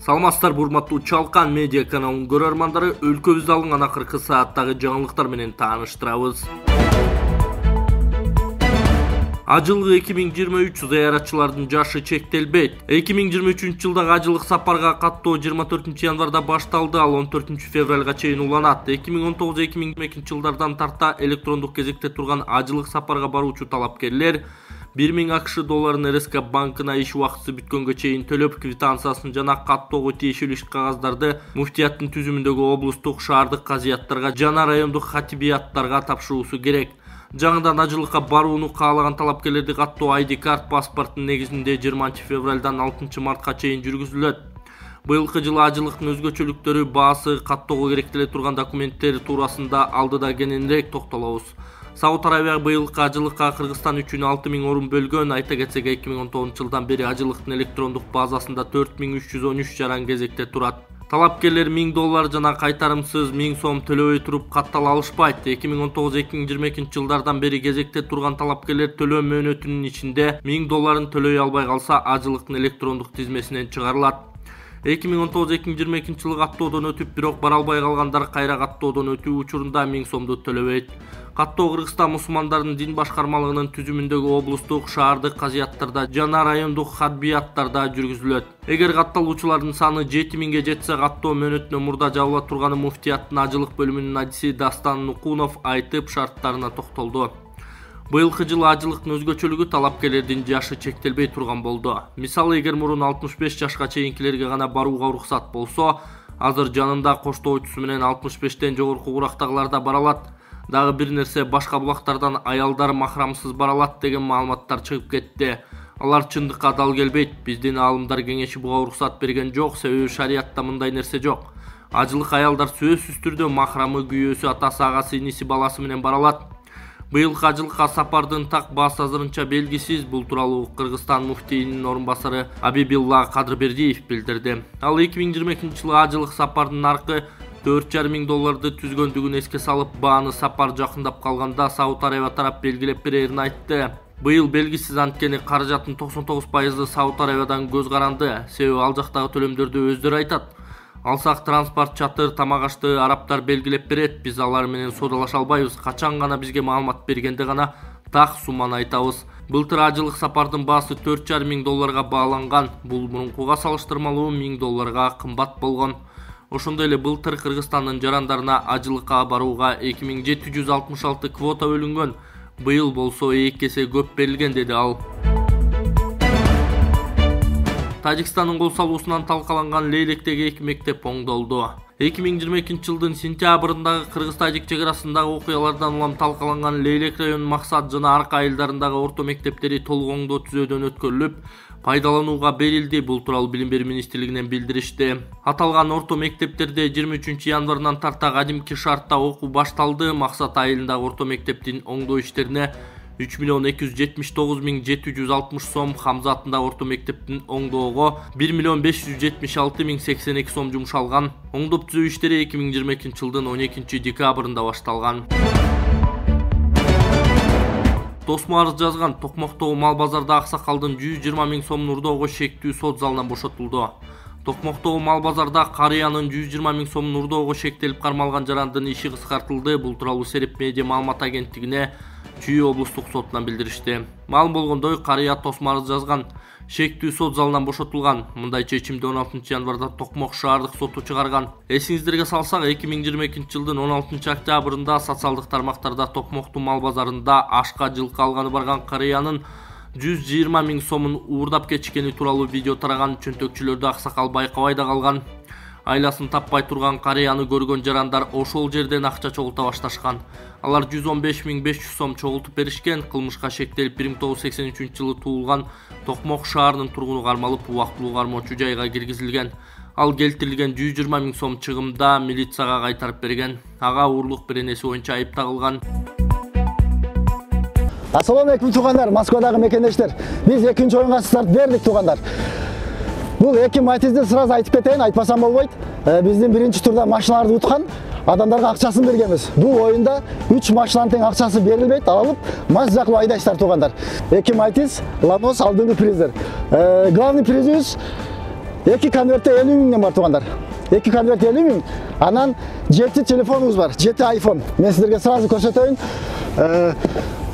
Саламатсыздарбы урматтуу Чалкан медиа каналынын көрөрмандары, өлкөбүздө алынган акыркы сааттагы жаңылыктар менен тааныштырабыз. Ажылык 2023 зыяратчылардын жашы чектелбейт. 2023 жылдагы ажылык сапарга каттоо 24 январда башталды, ал 14 февралга чейин уланат. 2019-2022 жылдардан тарта электрондук кезекте турган ажылык сапарга баруучу талапкерлер 1000 АКШ долларын РСК банкына иш убактысы бүткөнгө чейин төлөп, квитанциясын жана каттоого тиешелүү иш кагаздарды муфтияттын түзүмүндөгү облустук, шаардык казыяттарга жана райондук хатибияттарга тапшыруусу керек. Жаңыдан ажылыкка барууну каалаган талапкерлерди каттоо ID карт паспорттун негизинде 20 февралдан 6 мартка чейин жүргүзүлөт. Быйылкы жылы ажылыктын өзгөчөлүктөрү, баасы, каттоого керектеле турган документтер туурасында алдыда кененирээк токтолобуз. Сауд Арабия быйылкы ажылыкка Кыргызстан үчүн 6000 орун бөлгөн. Айта кетсек, 2019 жылдан бери ажылыктын электрондук базасында 4313 жаран кезекте турат. Талапкерлер 1000 доллар жана кайтарымсыз 1000 сом төлөбөй туруп каттала алышпайт. 2019-2022 жылдардан бери кезекте турган талапкерлер төлөө мөөнөтүнүн ичинде 1000 долларын төлөй албай калса, ажылыктын электрондук тизмесинен чыгарылат. 2019-2022 жылы каттоодон өтүп, бирок бара албай калгандар кайра каттоодон өтүү учурунда 1000 сомду төлөбөйт. Каттоо Кыргызстан мусулмандарынын дин башкармалыгынын түзүмүндөгү облустук, шаардык казыяттарда жана райондук хатбияттарда жүргүзүлөт. Эгер катталуучулардын саны 7000ге жетсе, каттоо мөөнөтүнөн мурда жабыла турганы муфтияттын ажылык бөлүмүнүн адиси Дастан Нукунов айтып, шарттарына токтолду. Быйылкы жылы ажылыктын өзгөчөлүгү талапкерлердин жашы чектелбей турган болду. Мисалы, эгер мурун 65 жашка чейинкилерге гана барууга уруксат болсо, азыр жанында коштоочусу менен 65тен жогорку курактагылар да бара алат. Дагы бир нерсе, башка булактардан аялдар махрамсыз бара алат деген маалыматтар чыгып кетти. Алар чындыкка дал келбейт. Биздин аалымдар кеңеши буга уруксат берген жок, себеби шариятта мындай нерсе жок. Ажылык аялдар сөзсүз түрдө махрамы, күйөөсү, атасы, агасы, иниси, баласы менен бара алат. Быйылкы ажылыкка сапардын так баасы азырынча белгисиз. Бул тууралуу Кыргызстан муфтийинин орун басары Абибилла Кадырбердиев билдирди. Ал 2022 жылы ажылык сапардын наркы 4,5 долларды түзгөндүгүн эске салып, бааны сапар жакындап калганда Сауд Арабия тарап белгилеп берерин айтты. Быйыл белгисиз, анткени каражаттын 99% Сауд Арабиядан көз каранды, себеби ал жактагы төлөмдөрдү өздөрү айтат. Алсак транспорт, чатыр, тамак ашты арабтар белгилеп берет, биз алар менен соодалаша албайбыз. Качан гана бизге маалымат бергенде гана так сумманы айтабыз. Былтыр ажылык сапардын баасы 4,5 долларга бааланган. Бул мурункуга салыштырмалуу 1000 долларга кымбат болгон. Ошондой эле былтыр Кыргызстандын жарандарына ажылыкка барууга 2766 квота бөлүнгөн. Быйыл болсо 2 эсе көп берилген, деди ал. Тажикстандын кол салуусунан талкаланган Лейлектеги 2 мектеп оңдолду. 2022 жылдын сентябрындагы Кыргыз-Тажик чек арасындагы окуялардан улам талкаланган Лейлек районунун Максат жана Арка айылдарындагы орто мектептери толук оңдоо түзөөдөн өткөрүлүп, пайдаланууга берилди. Бул тууралуу Билим берүү министрлигинен билдиришти. Аталган орто мектептерде 23 январынан тарта кадимки шартта окуу башталды. Максат айылындагы орто мектептин оңдоо иштерине 3,279,760 сом, Хамза атындагы орто мектептин оңдоого 1,576,082 сом жумшалган. Оңдоп түзөө иштери 2022 жылдын 12 декабрында башталган. Тосмо арыз жазган Токмоктогу мал базарда аксакалдын 120 000 сомун урдоого шектүү сот залынан бошотулду. Токмоктогу мал базарда карыянын 120 000 сомун урдоого шектелип кармалган жарандын иши кыскартылды. Бул тууралуу Сереп медиа маалымат агенттигине Чүй облустук сотунан билдиришти. Маалым болгондой, карыя тосмо арыз жазган, шектүү сот залынан бошотулган. Мындай чечимди 16 январда Токмок шаардык соту чыгарган. Эсиңиздерге салсак, 2022 жылдын 16 октябрында социалдык тармактарда Токмоктун мал базарында ашка жылкы алганы барган карыянын 120 000 сомун уурдап кетишкени тууралуу видео тараган. Чөнтөкчүлөрдү аксакал байкабай да калган. Айласын таппай турган карыяны көргөн жарандар ошол жерден акча чогулта башташкан. Алар 115 500 сом чогултуп беришкен. Кылмышка шектелип 1983 жылы туулган Токмок шаарынын тургуну кармалып, убактылуу кармоочу жайга киргизилген. Ал келтирилген 120 000 сом чыгымда милицияга кайтарып берген. Ага уурлук беренеси боюнча айып тагылган. Assalomu alaykum туугандар, Москвадагы мекендештер. Биз экинчи оюнга старт бердик туугандар. Бул эки матизди сразу айтып кетейин, айтпасам болбойт. Биздин биринчи турда машиналарды уткан адамдарга акчасын бергенбиз. Бул оюнда 3 машинанын тең акчасы берилбейт, алып мас жакылып айдайсыздар туугандар. Эки матиз, Ланос алдыңкы приздер. Главный призибиз 2 конвертте 50 миңден бар туугандар. 2 конверт 50 миң. Анан 7 телефонубуз бар, 7 iPhone. Мен силерге сразу көрсөтөйүн.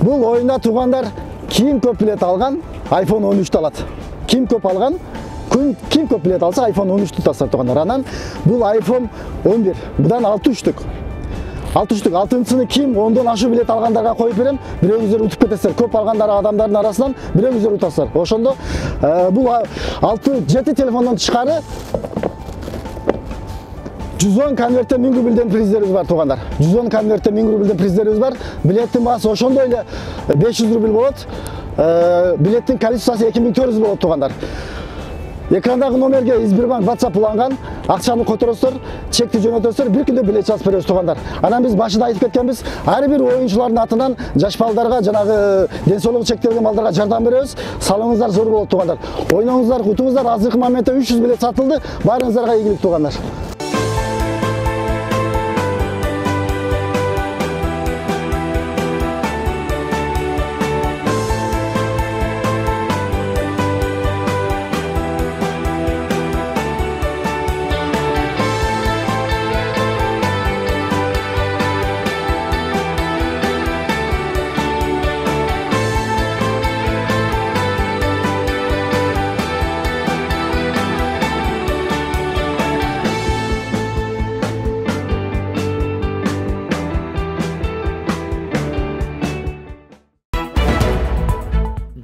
Бул оюнда туугандар ким көп билет алган, iPhone 13 алат. Ким көп алган, ким көп билет алса iPhone 13 тутасыздар туугандар. Анан бул iPhone 11. Будан 6 штук. 6 штук. 6-сыны ким 10дон ашуу билет алгандарга коюп берем. Бирөөңүздөр утуп кетесиздер. Көп алгандар адамдардын арасынан бирөөңүздөр утасыздар. Ошондо бул 6-7 телефондон тышкары 110 конвертте 1000 рубльден призлерибиз бар туугандар. 110 конвертте 1000 рубльден призлерибиз бар. Билеттин баасы ошондой эле 500 рубль болот. Билеттин количествосы 2400 болот туугандар. Экрандагы номерге Сбербанк WhatsApp уланган, акчаны которосуздар, чекти жөнөтөсүздөр, бир күндө билет жазып беребиз туугандар. Анан биз башында айтып кеткенбиз, ар бир оюнчулардын атынан жаш балдарга, жанагы ден соолугу чектелген балдарга жардам беребиз. Салымыңыздар зор болот туугандар. Ойноңуздар, утуңуздар. Азыркы моментте 300 билет сатылды. Баарыңыздарга ийгилик туугандар.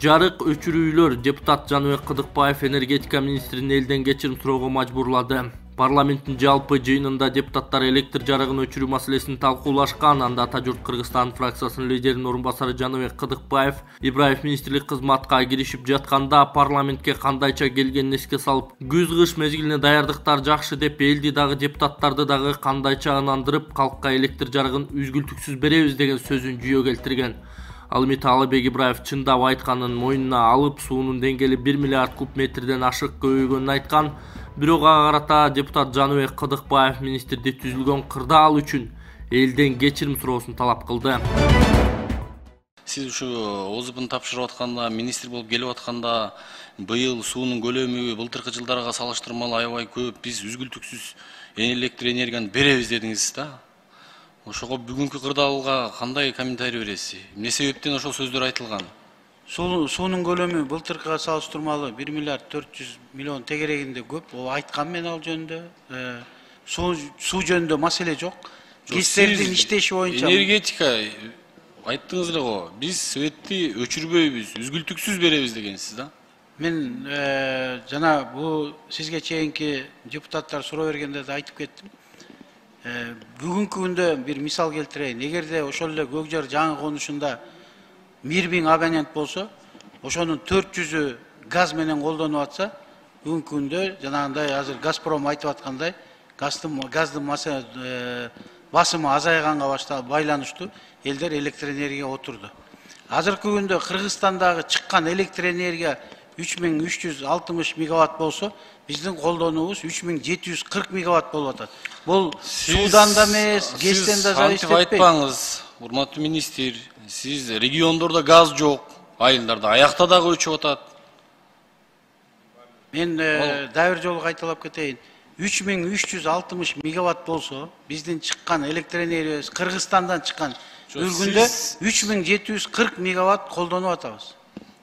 Жарык өчүрүүлөр депутат Жаныбек Кыдыкбаев энергетика министрин элден кечирим суроого мажбурлады. Парламенттин жалпы жыйынында депутаттар электр жарыгын өчүрүү маселесин талкуулашкан. Анда Ата журт Кыргызстан фракциясынын лидеринин орун басары Жаныбек Кыдыкбаев Ибраев министрлик кызматка киришип жатканда парламентке кандайча келгенин эске салып, күз-кыш мезгилине даярдыктар жакшы деп элди дагы депутаттарды дагы кандайча ынандырып, калкка электр жарыгын үзгүлтүксүз беребиз деген сөзүн жүйө келтирген. Ал эми Таалыбек Ибраев чындап айтканын мойнуна алып, суунун деңгээли 1 миллиард куб метрден ашык көбөйгөнүн айткан. Бирок ага карата депутат Жаныбек Кыдыкбаев министрди түзүлгөн кырдаал үчүн элден кечирим суроосун талап кылды. Сиз ушу ОЗПны тапшырып атканда, министр болуп келип атканда, быйыл суунун көлөмү былтыркы жылдарга салыштырмалуу аябай көп, биз үзгүлтүксүз электр энергияны беребиз дедиңиз да. Ошого бүгүнкү кырдаалга кандай комментарий бересиз? Эмне себептен ошол сөздөр айтылган? Суунун көлөмү былтыркыга салыштырмалуу 1 миллиард 400 миллион тегерегинде көп. Айткам мен ал жөнүндө. Суу жөнүндө маселе жок. Кестердин иштеши боюнча энергетика айттыңыз эле го. Биз светти өчүрбөйбүз, үзгүлтүксүз беребиз дегенсиз да? Мен жана бул сизге чейинки депутаттар суроо бергенде да айтып кеттим. Бүгүнкү күндө бир мисал келтирейин. Эгерде ошол эле Көкжар жаңы конушунда 1000 абонент болсо, ошонун 400-ü газ менен колдонуп атса, бүгүнкү күндө жанагындай азыр Газпром айтып аткандай, газдын басымы азайганга байланыштуу элдер электр энергия отурду. Азыркы күндө Кыргызстандагы чыккан электр энергия 3360 мегаватт болсо, биздин колдонуубуз 3740 мегаватт болуп атат. Бул суудан да эмес, гэстен да зависит этпейт. Айтпаңыз, урматтуу министр, сиз региондордо газ жок, айылдарда аякта дагы өчүп атат. Мен дагы бир жолу кайталап кетейин. 3360 мегаватт болсо, биздин чыккан электр энергиябыз Кыргызстандан чыккан үргүндө 3740 мегаватт колдонуп атабыз.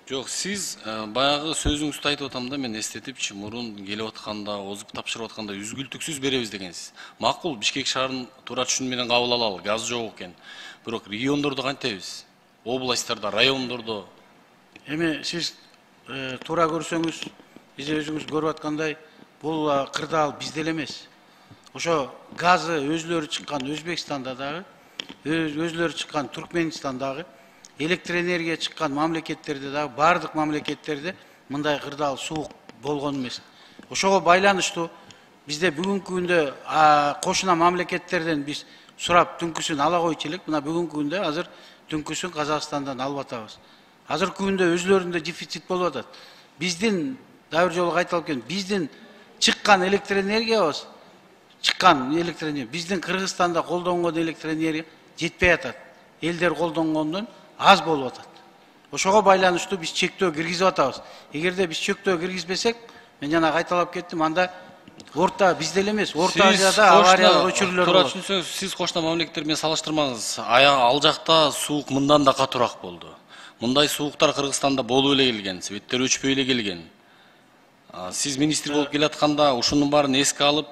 Жок, сиз баягы сөзүңүздү айтып атам да, мен эстетипчи, мурун келип атканда, озуп тапшырып атканда үзгүлтүксүз беребиз дегенсиз. Макул, Бишкек шаарынын туура түшүнү менен кабыл алалы, газ жок экен. Бирок региондордо кантебиз? Областтарда, райондордо. Эми сиз туура көрсөңүз, биз өзүңүз көрүп аткандай, бул кырдаал бизде эле эмес. Ошо газы өзүлөрү чыккан Өзбекстанда дагы, өзүлөрү чыккан Түркмөнстандагы, электр энергия чыккан мамлекеттерде дагы, бардык мамлекеттерде мындай кырдаал суук болгон эмес. Ошого байланыштуу бизде бүгүнкү күндө кошуна мамлекеттерден биз сурап түнкүсүн ала койчу элек. Мына бүгүнкү күндө азыр түнкүсүн Казакстандан алып атабыз. Азыркы күндө өзүлөрүндө дефицит болуп атат. Биздин дагы бир жолу кайталап кетем, биздин чыккан электр энергиябыз, биздин Кыргызстанда колдонгон электр энергия жетпей атат. Элдер колдонгондон аз болуп атат. Ошого байланыштуу биз чектөө киргизип атабыз. Эгерде биз чектөө киргизбесек, мен жана кайталап кеттим, анда орта бизде эле эмес, Орта Азияда авариялык өчүрүүлөр туура болот. түшүнсөңүз, сиз кошуна мамлекеттер менен салыштырмаңыз. Ал жакта суук мындан да катуураак болду. Мындай сууктар Кыргызстанда болуп эле келген, себеттер өчпөй эле келген. Сиз министр болуп келатканда ушунун баарын эске алып,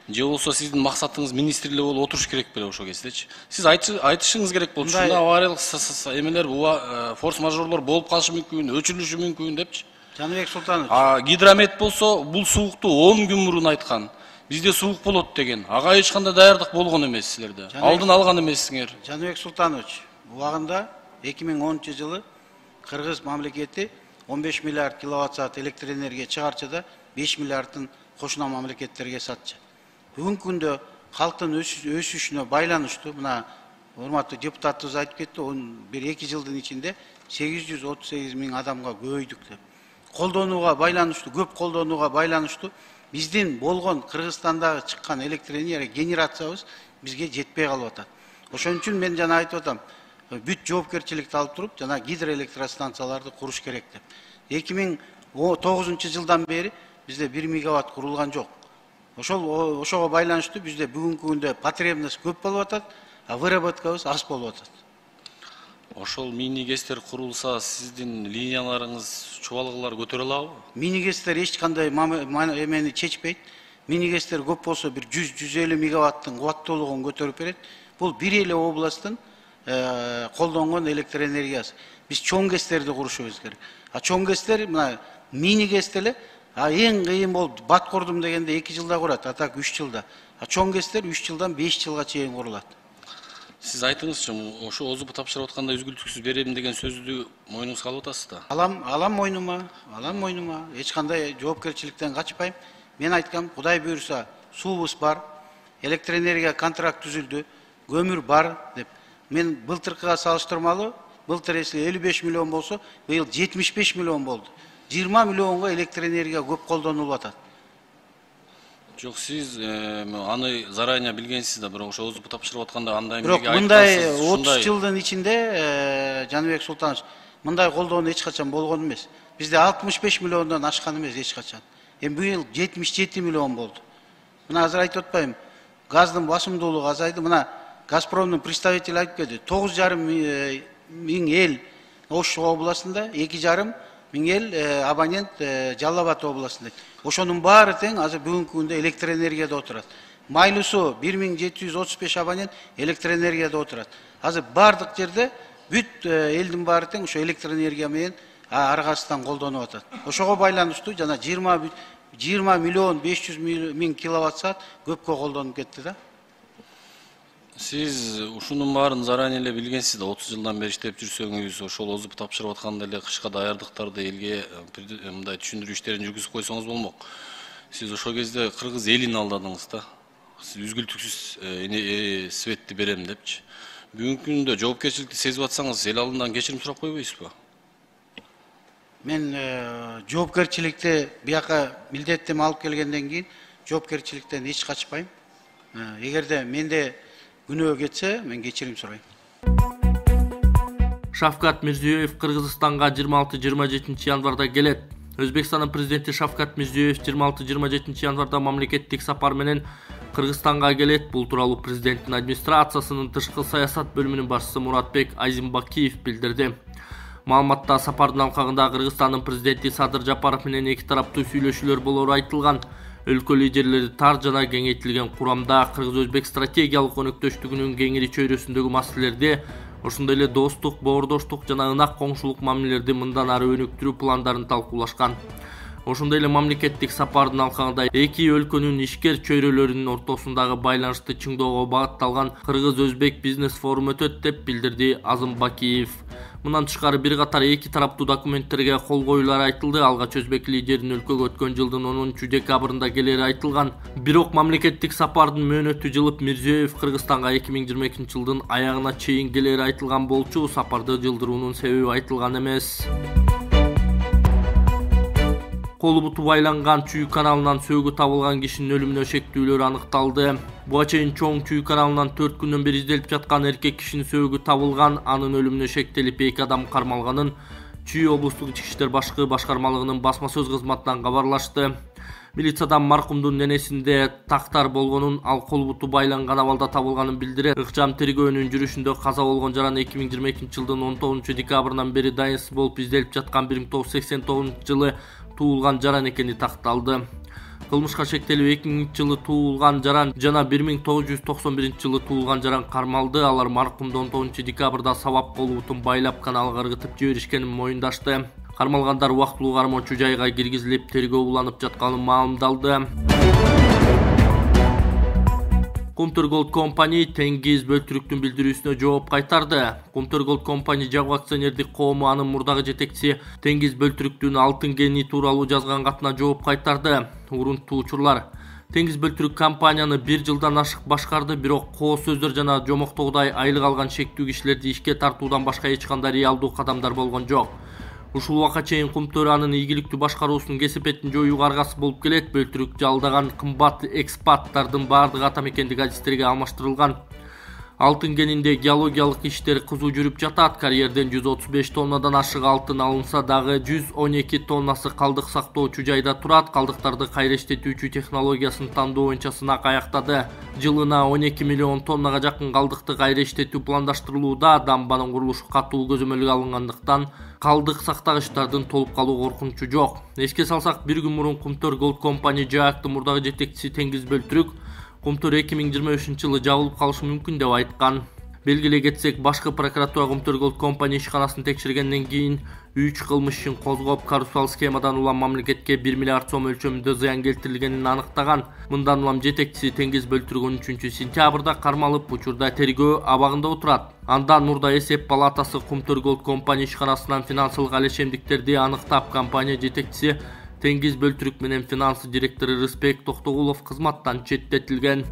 же болсо сиздин максатыңыз министр эле болуп отуруш керек беле ошол кездечи? Сиз айтышыңыз керек болчу. Ушундай авариялык эмелер, форс-мажорлор болуп калышы мүмкүн, өчүрүлүшү мүмкүн депчи. Жаныбек Султанович. Гидромет болсо бул суукту 10 күн мурун айткан. Бизде суук болот деген. Ага эч кандай даярдык болгон эмес силерде. Алдын алган эмессиңер. Жаныбек Султанович, убагында 2010-жылы Кыргыз мамлекети 15 миллиард киловатт саат электр энергия чыгарчы да 5 миллиардын кошуна мамлекеттерге сатчы. Бүгүнкү күндө калктын өсүшүнө байланыштуу, мына урматтуу депутатыбыз айтып кетти, 1-2 жылдын ичинде 838 миң адамга көбөйдүк деп. Колдонууга байланыштуу, көп колдонууга байланыштуу биздин болгон Кыргызстандагы чыккан электр энергия генерациябыз бизге жетпей калып атат. Ошон үчүн мен жана айтып атам, бүт жоопкерчиликти алып туруп, жана гидроэлектростанцияларды куруш керек деп. 2009-жылдан бери бизде 1 мегаватт курулган жок. Ошого байланыштуу бизде бүгүнкү күндө потребность көп болуп атат, а выработкабыз аз болуп атат. Ошол мини гэстер курулса, сиздин линияларыңыз, чубалгылар көтөрө алабы? Мини гэстер эч кандай эмени чечпейт. Мини гэстер көп болсо бир 100-150 мегаваттын кубаттуулугун көтөрүп берет. Бул бир эле областтын колдонгон электр энергиясы. Биз чоң гэстерди курушубуз керек. Чоң гэстер мына мини гэст эле эң кыйын болуп Баткордум дегенде 2 жылда курат, так 3 жылда. Чоң гэстер 3 жылдан 5 жылга чейин курулат. Сиз айтыңызчы, ошо ОЗУ тапшырып атканда үзгүлтүксүз берем деген сөздү мойнуңузга алып атасыз да? Алам мойнума. Эч кандай жоопкерчиликтен качпайм. Мен айткам, Кудай буйруса, суубуз бар, электр энергия контракт түзүлдү, көмүр бар деп. Мен былтыркыга салыштырмалуу, былтыр эсли 55 миллион болсо, быйыл 75 миллион болду. 20 миллионго электр энергия көп колдонулуп атат. Жок, сиз аны заранее билгенсиз да, бирок ошо ОЗУ тапшырып атканда андай эмеге айткансыз. Мындай 30 жылдын ичинде Жаныбек Султанович, мындай колдонуу эч качан болгон эмес. Бизде 65 миллиондон ашкан эмес эч качан. Быйыл 77 миллион болду. Мына азыр айтып атпайм, газдын басымдуулугу азайды. Мына Газпромдун представители айтып кетти, 9,5 миң эл Ош областында, 2,5 миң эл абонент Жалал Абад областында. Ошонун баары тең азыр бүгүнкү күндө электр энергияда отурат. Майлуу суу 1735 абонент электр энергияда отурат. Азыр бардык жерде бүт элдин баары тең ошо электр энергия менен аргасынан колдонуп атат. Ошого байланыштуу жана 20 миллион 500 миң киловатт саат көпкө колдонуп кетти да. Сиз ушунун баарын заранее эле билгенсиз да, 30 жылдан бери иштеп жүрсөңүз, ошол ОЗУ тапшырып атканда эле кышка даярдыктарды элге мындай түшүндүрүү иштерин жүргүзүп койсоңуз болмок. Сиз ошол кезде кыргыз элин алдадыңыз да. Сиз үзгүлтүксүз светти берем депчи. Бүгүнкү күндө жоопкерчиликти сезип атсаңыз, эл алдынан кечирим сурап койбойсузбу? Мен жоопкерчиликти бияка милдеттеме алып келгенден кийин жоопкерчиликтен эч качпайм. Эгерде менде күнөө кетсе, мен кечирим сурайм. Шавкат Мирзиёев Кыргызстанга 26-27 январда келет. Өзбекстандын президенти Шавкат Мирзиёев 26-27 январда мамлекеттик сапар менен Кыргызстанга келет. Бул тууралуу президенттин администрациясынын тышкы саясат бөлүмүнүн башчысы Муратбек Айзимбакиев билдирди. Маалыматта сапардын алкагында Кыргызстандын президенти Садыр Жапаров менен эки тараптуу сүйлөшүүлөр болору айтылган. Өлкө лидерлери тар жана кеңейтилген курамда Кыргыз-Өзбек стратегиялык өнөктөштүгүнүн кеңири чөйрөсүндөгү маселелерди, ошондой эле достук, боордоштук жана ынак коңшулук мамилелерди мындан ары өнүктүрүү пландарын талкуулашкан. Ошондой эле мамлекеттик сапардын алкагында эки өлкөнүн ишкер чөйрөлөрүнүн ортосундагы байланышты чыңдоого багытталган Кыргыз-Өзбек бизнес форум өтөт деп билдирди Азымбакиев. Мындан тышкары бир катар эки тараптуу документтерге кол коюлары айтылды. Алгач Өзбек лидеринин өлкөгө өткөн жылдын 10-декабрында келери айтылган. Бирок мамлекеттик сапардын мөөнөтү жылып, Мирзиёев Кыргызстанга 2022 жылдын аягына чейин келери айтылган болчу. Сапарды жылдыруунун себеби айтылган эмес. Колу буту байланган Чүй каналынан сөөгү табылган кишинин өлүмүнө шектүүлөр аныкталды. Буга чейин Чоң Чүй каналынан 4 күндөн бери изделип жаткан эркек кишинин сөөгү табылган, анын өлүмүнө шектелип 2 адам кармалганын Чүй облустук ички иштер башкы башкармалыгынын басма сөз кызматынан кабарлашты. Милициядан маркумдун денесинде тактар болгонун, ал кол буту байланган абалда табылганын билдирет. Ыкчам тергөөнүн жүрүшүндө каза болгон жаран 2022 жылдын 19 декабрынан бери дайынсыз болуп изделип жаткан 1989 жылы туулган жаран экени такталды. Кылмышка шектелип 2000 жылы туулган жаран жана 1991 жылы туулган жаран кармалды. Алар маркумду 19 декабрда сабап кол бутун байлап каналга ыргытып жиберишкенин моюндашты. Кармалгандар убактылуу кармоочу жайга киргизилип, тергөө уланып жатканы маалымдалды. Kumtur Gold Company Tengiz Böltürktүн билдирүүсүнө жооп кайтарды. Kumtur Gold Company жабык акционердик коому анын мурдагы жетекчиси Tengiz Böltürktүн алтын кени тууралуу жазган катына жооп кайтарды. Урунттуу учурлар. Tengiz Böltürk компанияны 1 жылдан ашык башкарды, бирок коо сөздөр жана жомоктогудай айлык алган шектүү кишилерди ишке тартуудан башка эч кандай реалдуу кадамдар болгон жок. Ушул убакка чейин Kumtur анын ийгиликтүү башкаруусунун кесепетин жоюуга аргасы болуп келет. Бөлтүрүк жалдаган кымбат экспаттардын баардыгы атамекендик адистерге алмаштырылган. Алтын кенинде геологиялык иштер кызуу жүрүп жатат. Карьерден 135 тоннадан ашык алтын алынса дагы 112 тоннасы калдык сактоочу жайда турат. Калдыктарды кайра иштетүүчү технологиясын тандоо боюнча сынак аяктады. Жылына 12 миллион тоннага жакын калдыкты кайра иштетүү пландаштырылууда. Дамбанын курулушу катуу көзөмөлгө алынгандыктан калдык сактагычтардын толуп калуу коркунучу жок. Эске салсак, bir күн мурун Kumtur Gold Company жаактын мурдагы жетекчиси Tengiz Böltürk Kumtur 2023 жылы жабылып калышы мүмкүн деп айткан. Белгилей кетсек, башкы прокуратура Kumtur Gold Company ишканасын текшергенден кийин 3 кылмыш ишин козгоп, карусал схемадан улам мамлекетке 1 миллиард сом өлчөмүндө зыян келтирилгенин анықтаган. Мындан улам жетекчиси Tengiz Böltürk 13 сентябрда кармалып, учурда тергөө абагында отурат. Андан мурда эсеп палатасы Kumtur Gold Company ишканасынан финансылык алешемдиктерди аныктап, компания жетекчиси Tengiz Böltürk менен финансы директору Рыспек Токтогулов кызматтан четтетилген.